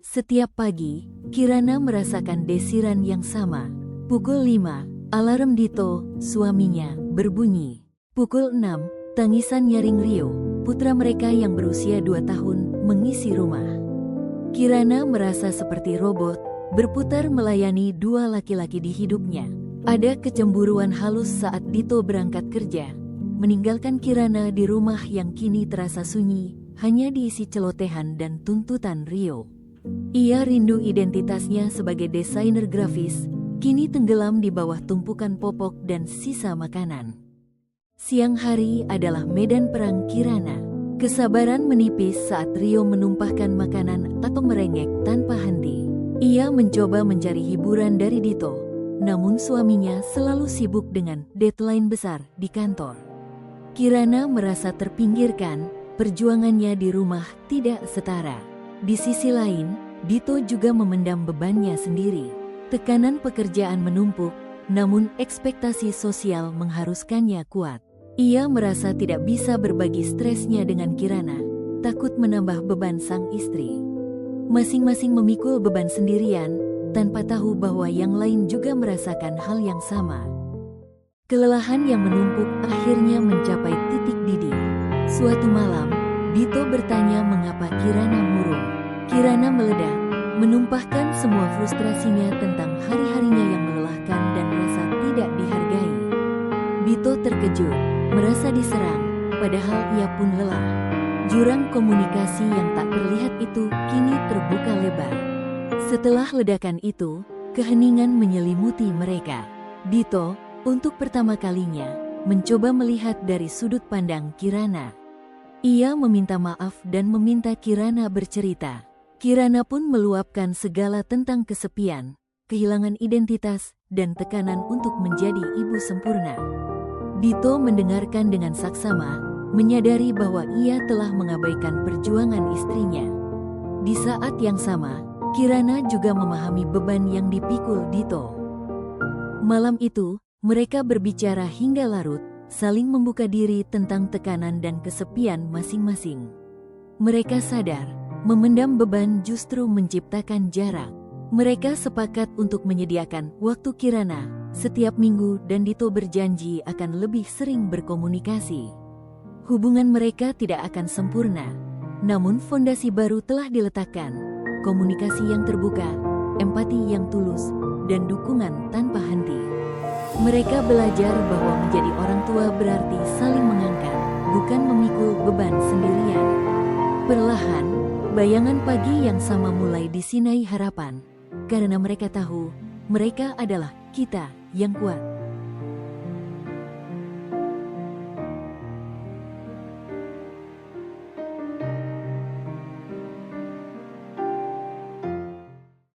Setiap pagi, Kirana merasakan desiran yang sama. Pukul 5, alarm Dito, suaminya, berbunyi. Pukul 6, tangisan nyaring Rio, putra mereka yang berusia 2 tahun, mengisi rumah. Kirana merasa seperti robot, berputar melayani dua laki-laki di hidupnya. Ada kecemburuan halus saat Dito berangkat kerja, meninggalkan Kirana di rumah yang kini terasa sunyi, hanya diisi celotehan dan tuntutan Rio. Ia rindu identitasnya sebagai desainer grafis, kini tenggelam di bawah tumpukan popok dan sisa makanan. Siang hari adalah medan perang Kirana. Kesabaran menipis saat Rio menumpahkan makanan atau merengek tanpa henti. Ia mencoba mencari hiburan dari Dito, namun suaminya selalu sibuk dengan deadline besar di kantor. Kirana merasa terpinggirkan, perjuangannya di rumah tidak setara. Di sisi lain, Dito juga memendam bebannya sendiri. Tekanan pekerjaan menumpuk, namun ekspektasi sosial mengharuskannya kuat. Ia merasa tidak bisa berbagi stresnya dengan Kirana, takut menambah beban sang istri. Masing-masing memikul beban sendirian, tanpa tahu bahwa yang lain juga merasakan hal yang sama. Kelelahan yang menumpuk akhirnya mencapai titik didih. Suatu malam, Dito bertanya mengapa Kirana murung. Kirana meledak, menumpahkan semua frustrasinya tentang hari-harinya yang melelahkan dan merasa tidak dihargai. Dito terkejut, merasa diserang, padahal ia pun lelah. Jurang komunikasi yang tak terlihat itu kini terbuka lebar. Setelah ledakan itu, keheningan menyelimuti mereka. Dito, untuk pertama kalinya, mencoba melihat dari sudut pandang Kirana. Ia meminta maaf dan meminta Kirana bercerita. Kirana pun meluapkan segala tentang kesepian, kehilangan identitas, dan tekanan untuk menjadi ibu sempurna. Dito mendengarkan dengan saksama, menyadari bahwa ia telah mengabaikan perjuangan istrinya. Di saat yang sama, Kirana juga memahami beban yang dipikul Dito. Malam itu, mereka berbicara hingga larut, saling membuka diri tentang tekanan dan kesepian masing-masing. Mereka sadar, memendam beban justru menciptakan jarak. Mereka sepakat untuk menyediakan waktu Kirana setiap minggu dan Dito berjanji akan lebih sering berkomunikasi. Hubungan mereka tidak akan sempurna, namun fondasi baru telah diletakkan. Komunikasi yang terbuka, empati yang tulus, dan dukungan tanpa henti. Mereka belajar bahwa menjadi orang tua berarti saling mengangkat, bukan memikul beban sendirian. Perlahan, bayangan pagi yang sama mulai disinai harapan, karena mereka tahu, mereka adalah kita yang kuat.